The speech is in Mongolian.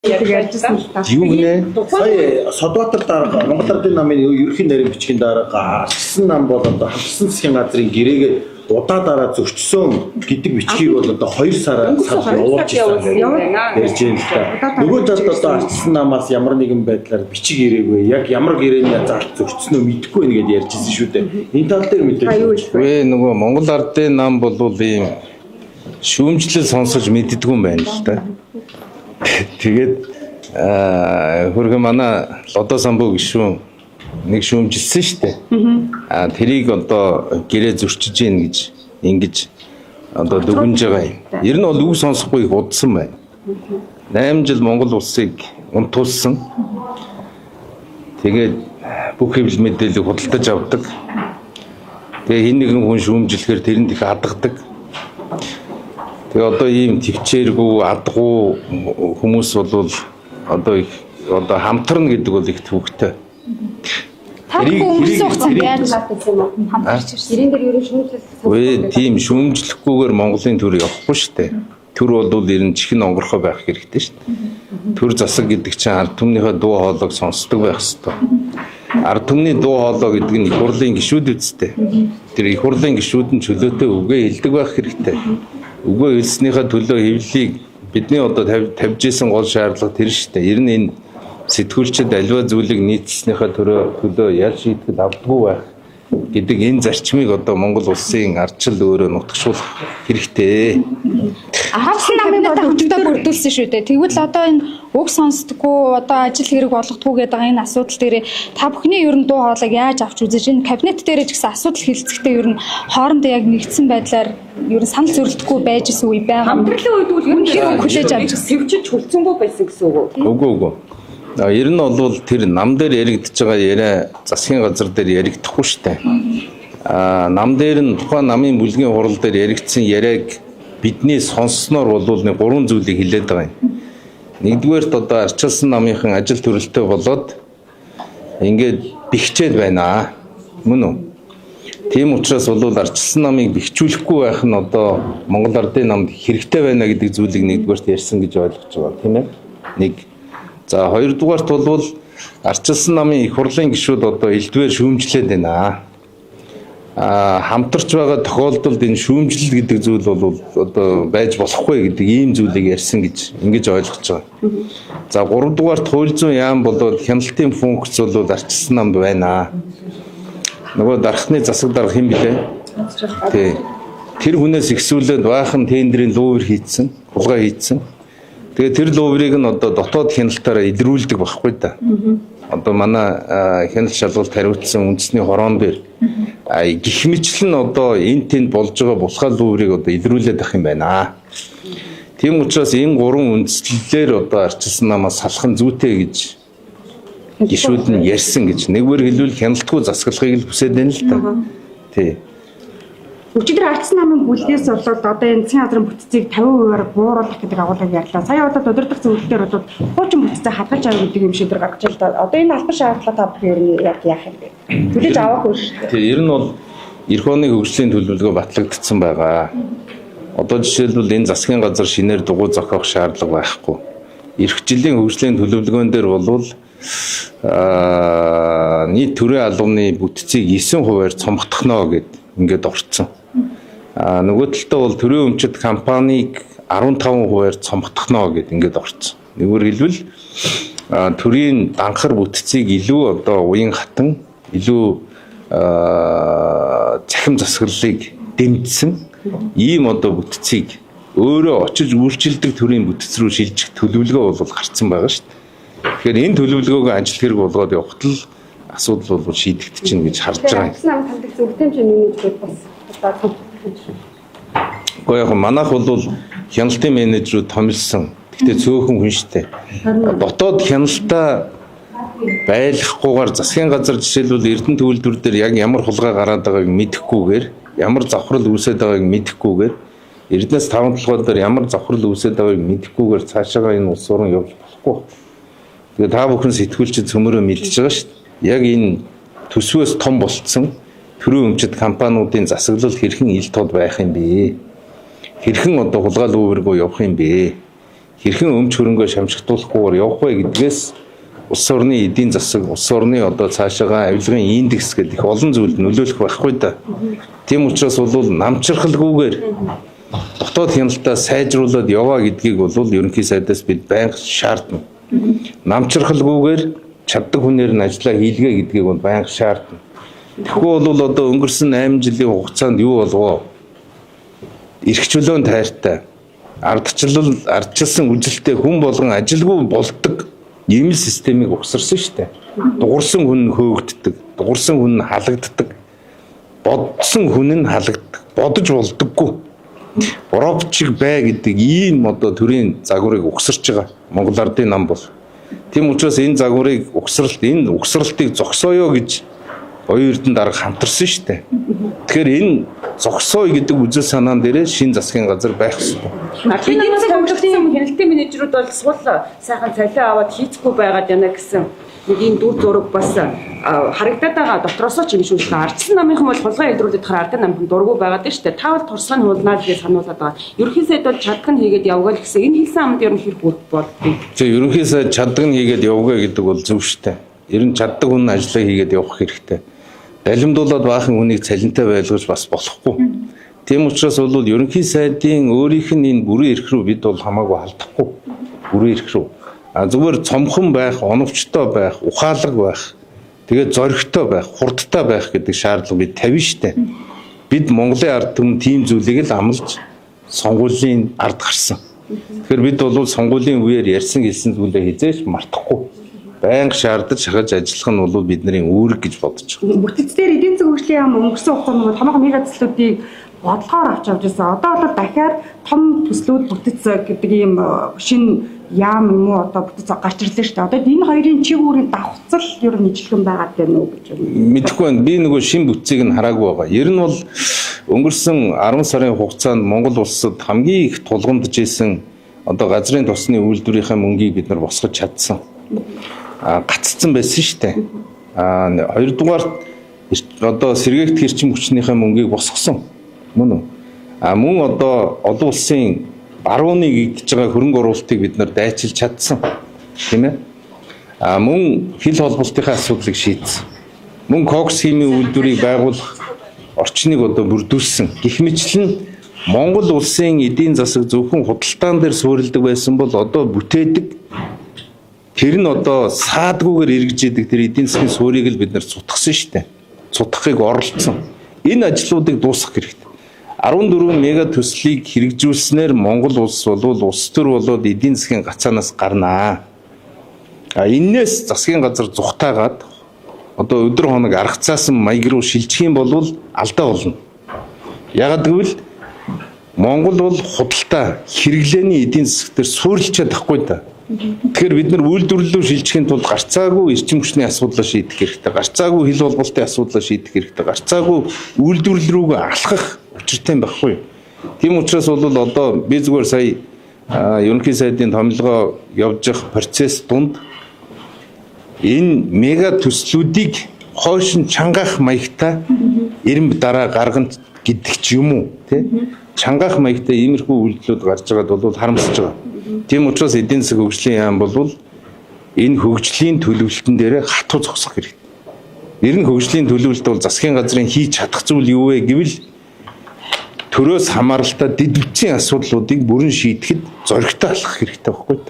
Юу гинэ? Сая Содбаатар дарга Монгол Ардын намын ерөнхий нарийн бичгийн дарга арчсан нам бол одоо хамтсан засгийн газрын гэрээгээ удаа зөрчсөн гэдэг бичгийг бол одоо 2 сар явуулж ирсэн ярьж байна. Нөгөө талд одоо арчсан намаас ямар нэгэн байдлаар бичиг ирээгүй. Яг ямар гэрээний зарц зөрчснөө мэдэхгүй байна гэдээ ярьжсэн шүү дээ. Энэ тал дээр мэдээж. Вэ нөгөө Монгол Ардын нам бол ийм шүүмжлэл сонсож мэддэггүй юм байна л да. Тэгээд хөргө манай Лодо самбуу гишүүн нэг шүүмжилсэн шүү дээ. Тэрийг одоо гэрээ зөрчиж гин гэж ингэж одоо дүгнж байгаа юм. Ер нь бол үг сонсохгүй их удсан байна. 8 жил Монгол улсыг унтуулсан. Тэгээд бүх хэвлэл мэдээллийг худалдаж авдаг. Тэгээ хин нэгэн хүн шүүмжлэхээр тэрэнд их хадгадаг. Тэгээ одоо ийм төвчээргүй адгуу хүмүүс бол одоо хамтарна гэдэг бол их төвөгтэй. Тийм шүүмжлэхгүйгээр Монголын төр явахгүй шүү дээ. Төр бол ер нь чихэн онгорхой байх хэрэгтэй шүү дээ. Төр засаг гэдэг чинь ард түмнийхээ дуу хоолойг сонсдог байх ёстой. Ард түмний дуу хоолой гэдэг нь их хурлын гишүүд үсттэй. Тэр их хурлын гишүүд нь чөлөөтэй үгээ хэлдэг байх хэрэгтэй. Үгүй хэлснийхээ төлөө хэвлэлийг бидний одоо тавьж исэн гол шаардлага тэр шүү дээ. Ер нь энэ сэтгүүлчид аливаа зүйлийг нийцснийхээ төлөө яаж шийтгэл авдаггүй байх гэдэг энэ зарчмыг одоо Монгол улсын ардчил өөрөө нутагшуулах хэрэгтэй. Хамтсан намын хөтөлбөрөөр бүрдүүлсэн шүү дээ. Тэгвэл одоо энэ үг сонсдоггүй одоо ажил хэрэг болгохгүй гэдэг энэ асуудал дээр та бүхний ер нь дуу хоолойг яаж авч үзэж энэ кабинет дээр ч гэсэн асуудал хэлцэхдээ ер нь хоорондоо яг нэгдсэн байдлаар ер нь санал зөрөлдөхгүй байж исэн үе байгаа. Хамтрлын үед бол ер нь хэрэг хүлээж авч сэвчиж хүлцэнгүй байсан гэсэн үг үү? Үгүй. Ер нь бол тэр нам дээр яригдж байгаа яриа засгийн газар дээр яригдахгүй шүү дээ. Нам дээр нь тухайн намын бүлгийн хурал дээр яригдсан яриаг бидний сонссноор бол нэг 3 зүйлийг хэлээд байгаа юм. Нэгдүгээрт одоо арчилсан намынхан ажил төрөлтэй болоод ингээд бэхжээд байна. Мөн үү? Тийм учраас бол арчилсан намыг бэхжүүлэхгүй байх нь одоо Монгол Ардын намд хэрэгтэй байна гэдэг зүйлийг нэгдүгээрт ярьсан гэж ойлгож байгаа тийм ээ. Нэг. За хоёрдугаарт бол арчилсан намын их хурлын гишүүд одоо элдвээр шүүмжлээд байна. Хамтарч байгаа тохиолдолд энэ шүүмжлэл гэдэг зүйл бол одоо байж болохгүй гэдэг ийм зүйлийг ярьсан гэж ингэж ойлгож байгаа. За гуравдугаарт хууль зүйн яам болоод хяналтын функц бол арчилсан намд байна. Нөгөө дархны засаг дарга хэн блэ? Тий. Тэр хүнээс ихсүүлээд баахан тендерийн луур хийцэн, хулгай хийцэн. Тэгээ тэр луурыг нь одоо дотоод хяналтаараа илрүүлдэг байхгүй да. Одоо манай хяналт шалгалт хариуцсан үндэсний хороон дээр гих мэтлэн одоо энэ тэнд болж байгаа булхаа луурыг одоо илрүүлээд ах юм байна. Тийм учраас энэ 3 үндслэлээр одоо арчилсан намаас салах нь зүйтэй гэж гишүүд нь ярьсан гэж. Нэгвэр хэлбэл хяналтгүй засаглахыг л хүсэж байна л да. Тий. Өчигдөр арчсан намын бүлгээс болоод одоо энэ засгийн газрын бүтцийг 50%-аар бууруулах гэдэг агуулгыг ярьлаа. Сая одоо удирдах зөвлөлтөөр бол хуучин бүтцээ хадгалж авах гэдэг юм шийдвэр гаргаж л да. Одоо энэ албан шаардлага та бүхэн яг яах юм бэ? Хүлээж авахгүй шүү дээ. Тий, ер нь бол эх оны хөгжлийн төлөвлөгөө батлагдсан байгаа. Одоо жишээлбэл энэ засгийн газар шинээр дугуй зохиох шаардлага байхгүй. Ирэх жилийн хөгжлийн төлөвлөгөөн дээр бол нийт төрийн албаны бүтцийг 9%-аар цомгдохно гэд ингээд орцсон. Нөгөө талдаа бол төрийн өмчит компанийг 15%-аар цомгдохно гэд ингээд орцсон. Нэгвэр хэлбэл төрийн данхар бүтцийг илүү одоо уян хатан илүү цахим засаглалыг дэмжсэн ийм одоо бүтцийг өөрөө очиж үйлчилдэг төрийн бүтц рүү шилжих төлөвлөгөө бол гарцсан байгаа шүү дээ. Тэгэхээр энэ төлөвлөгөөг ажил хэрэг болгоод явахад л асуудал бол шийдэгдэж чинь гэж харж байгаа юм. Нам хандаг зөвхөн чиний бас одоо Гэхдээ яг манайх бол хяналтын менежерүүд томилсон. Гэхдээ цөөхөн хүн штэ. Дотоод хяналтаа байлгахгүйгээр засгийн газар жишээлбэл Эрдэнэ төвлөрдөр дээр яг ямар хулгай гараад байгааг мэдэхгүйгээр, ямар завхрал үүсээд байгааг мэдэхгүйгээр, Эрдэнэс 5 толгой дээр ямар завхрал үүсээд байгааг мэдэхгүйгээр цаашаага энэ улс орон явж болохгүй. Тэгээ та бүхэн сэтгүүлчид цөмөрөө мэдж байгаа штэ. Яг энэ төсвөөс том болцсон төрийн өмчит компаниудын засаглал хэрхэн ил тод байх юм бэ? Хэрхэн одоо хулгай луургуу явах юм бэ? хэрхэн өмч хөрөнгөө шамшигдуулахгүйгээр явах вэ гэдгээс улс орны эдийн засаг, улс орны одоо цаашаага авилгын индекс гэдэг их олон зүйлд нөлөөлөх байхгүй да. Тийм учраас бол намчирхалгүйгээр дотоод хяналтаа сайжруулад яваа гэдгийг бол ерөнхий сайдаас бид байнга шаардна. Намчирхалгүйгээр чаддаг хүнээр нь ажиллаа хийлгээ гэдгийг бол байнга шаардна. Тэгэхгүй бол одоо өнгөрсөн 8 жилийн хугацаанд юу болов? Эрх чөлөөнд тайртай, ардчилсан үжилтэй хүн болгон ажилгүй болдог ийм л системийг угсарсан шүү дээ. Дугурсан хүн нь хөөгддөг, дугурсан хүн нь халагддаг, бодсон хүн нь халагддаг, бодож болдоггүй. Европчиг бай гэдэг ийм одоо төрлийн загварыг угсарч байгаа Монгол Ардын нам бол. Тийм учраас энэ загварыг энэ угсралтыг зогсооё гэж оюун эрдэнэ дарга хамтарсан шүү дээ. Тэгэхээр энэ зогсооё гэдэг үзэл санаан дээрээ шин засгийн газар байх хэрэгтэй. Эдийн засгийн хяналтын менежерүүд бол сул сайхан цалин аваад хийцгүй байгаад байна гэсэн нэг ийм дүр зураг бас харагдаад байгаа. Дотроосоо ч ингэ шүү дээ. Ардсан намынхан бол хулгай илрүүлээд хар ардын намхан дургу байгаад байна шүү дээ. Та бол турсганы хулнаа гэж сануулад байгаа. Ерөнхий сайд бол чаддаг нь хийгээд явгаа гэсэн энэ хэлсэн амд ер нь хэр болдгийг. Тэгээ ерөнхий сайд чаддаг нь хийгээд явгаа гэдэг бол зөв шүү дээ. Ер нь чаддаг хүн ажлаа хийгээд явах хэрэгтэй. Далимдуулаад баахан хүнийг цалинтай байлгаж бас болохгүй. Тийм учраас бол ерөнхий сайдын өөрийнх нь энэ бүрэн эрх рүү бид бол хамаагүй халдахгүй. Бүрэн эрх рүү. Зүгээр цомхон байх, оновчтой байх, ухаалаг байх, тэгээд зоригтой байх, хурдтай байх гэдэг шаардлага бид тавина штэ. Бид Монголын ард түмэн тийм зүйлийг л амлаж сонгуулийн ард гарсан. Тэгэхээр бид бол сонгуулийн үеэр ярьсан хэлсэн зүйлээ хизээч мартахгүй. Байнга шаардаж шахаж ажиллах нь бол бидний үүрэг гэж бодож байгаа. Бүтцээр эдийн засгийн хөгжлийн яам өнгөрсөн хугацаанд томоохон мега төслүүдийг бодлогоор авч явж байсан. Одоо дахиад том төслүүд бүтц гэдэг ийм шинэ яам юм уу одоо бүтц гарч ирлээ шүү дээ. Одоо энэ хоёрын чиг үүрийн давхцал ер нь ижилхэн байгаад байна уу гэж мэдэхгүй байна. Би нөгөө шинэ бүтцийг нь хараагүй байгаа. Ер нь бол өнгөрсөн 10 сарын хугацаанд Монгол улсад хамгийн их тулгамдж исэн одоо газрын тосны үйлдвэрийнхээ мөнгийг бид нар босгож чадсан. Гаццсан байсан шүү дээ. Хоёрдугаар одоо сэргээгт хэрчим хүчнийхээ мөнгийг босгосон. Мөн үү? Мөн одоо олон улсын барууныг игдэж байгаа хөрөнгө оруулалтыг бид нар дайчилж чадсан. Тийм ээ? Мөн хил холболтынхаа асуудлыг шийдсэн. Мөн кокс химийн үйлдвэрийг байгуулах орчныг одоо бүрдүүлсэн. Гэх мэтлэн Монгол улсын эдийн засаг зөвхөн худалдаан дээр суурилдаг байсан бол одоо бүтээдэг тэр нь одоо саадгүйгээр эргэж идэг тэр эдийн засгийн суурийг л бид нар цутгасан шүү дээ. Цутгахыг оролцсон. Энэ ажлуудыг дуусгах хэрэгтэй. 14 мега төслийг хэрэгжүүлснээр Монгол улс бол улс төр болоод эдийн засгийн гацаанаас гарнаа. Эннээс засгийн газар зүхтаагаад одоо өдөр хоног арга цаасан маяг руу шилжих юм бол алдаа болно. Ягаад гэвэл Монгол бол худалдаа хэрэглээний эдийн засаг төр суурилж чадахгүй да. Тэгэхээр бид нар үйлдвэрлэлөө шилжихийн тулд гарцаагүй эрчим хүчний асуудлаа шийдэх хэрэгтэй. Гарцаагүй хил холболтын асуудлаа шийдэх хэрэгтэй. Гарцаагүй үйлдвэрлэл рүүгээ алхах учиртай байхгүй. Тийм учраас бол одоо би зүгээр сая ерөнхий сайдын томилгоо явж явах процесс дунд энэ мега төслүүдийг хойш нь чангаах маягтай эренб дараа гаргана гэдэг ч юм уу тий чангаах маягтай иймэрхүү үйлдэлүүд гарч байгаад бол харамсаж байгаа. Тийм учраас эдийн засгийн хөгжлийн яам бол энэ хөгжлийн төлөвлөлтөн дээр хатуу зогсох хэрэгтэй. Ер нь хөгжлийн төлөвлөлт бол засгийн газрын хийж чадах зүйл юу вэ гэвэл төрөөс хамааралтай дэд бүтцийн асуудлуудыг бүрэн шийдэхэд зоригтой алхах хэрэгтэй байхгүй юу?